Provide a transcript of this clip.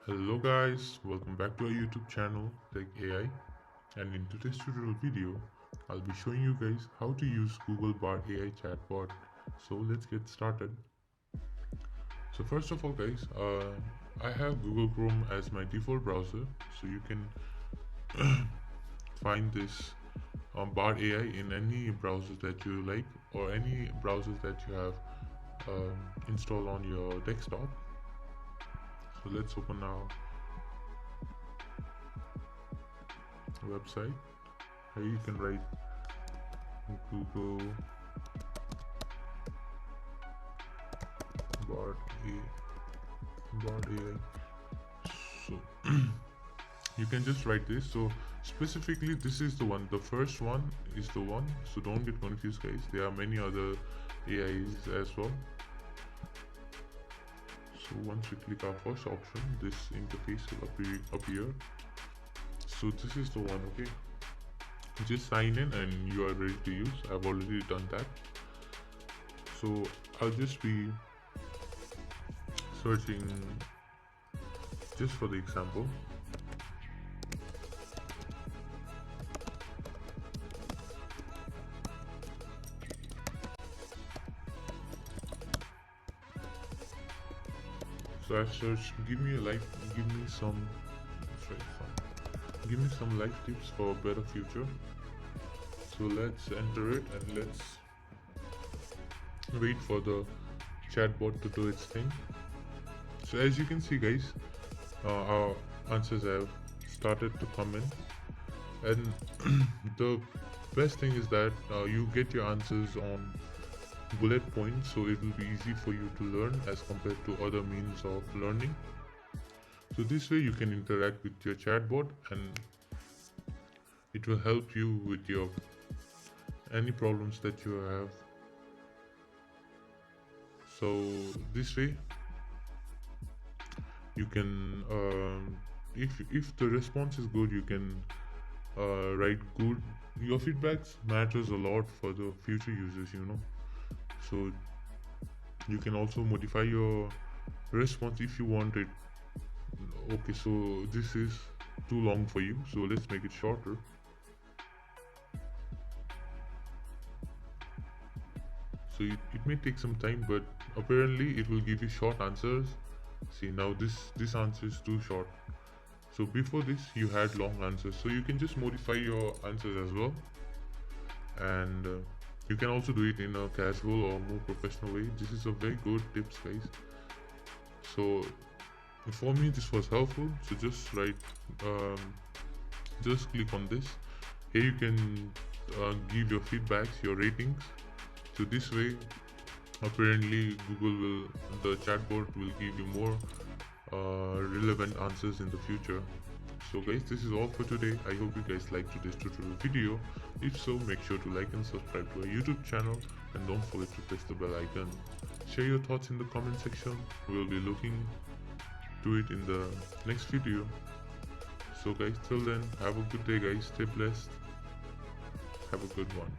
Hello guys, welcome back to our YouTube channel Tech AI, and in today's tutorial video I'll be showing you guys how to use Google Bard AI chatbot. So let's get started. So first of all guys, I have Google Chrome as my default browser, so you can find this Bard AI in any browser that you like or any browsers that you have installed on your desktop. So let's open our website. Here you can write Google Bard AI. So you can just write this. So specifically this is the one, the first one is the one, so don't get confused guys, there are many other AIs as well. So once we click our first option, this interface will appear. So this is the one, okay, just sign in and you are ready to use. I've already done that, so I'll just be searching just for the example. So I've searched give me some give me some life tips for a better future. So let's enter it and let's wait for the chatbot to do its thing. So as you can see guys, our answers have started to come in, and the best thing is that you get your answers on bullet points, so it will be easy for you to learn as compared to other means of learning. So this way you can interact with your chatbot and it will help you with your any problems that you have. So this way you can if the response is good, you can write good. Your feedbacks matters a lot for the future users, so you can also modify your response if you want it. Okay, so this is too long for you, so let's make it shorter. So it may take some time, but apparently it will give you short answers. See, now this answer is too short. So before this you had long answers, so you can just modify your answers as well. And you can also do it in a casual or more professional way. This is a very good tips guys. So for me this was helpful, so just write just click on this. Here you can give your feedbacks, your ratings. So this way apparently the chatbot will give you more relevant answers in the future. So guys, this is all for today. I hope you guys liked today's tutorial video. If so, make sure to like and subscribe to our YouTube channel, and don't forget to press the bell icon. Share your thoughts in the comment section. We'll be looking to it in the next video. So guys, till then, have a good day guys, stay blessed, have a good one.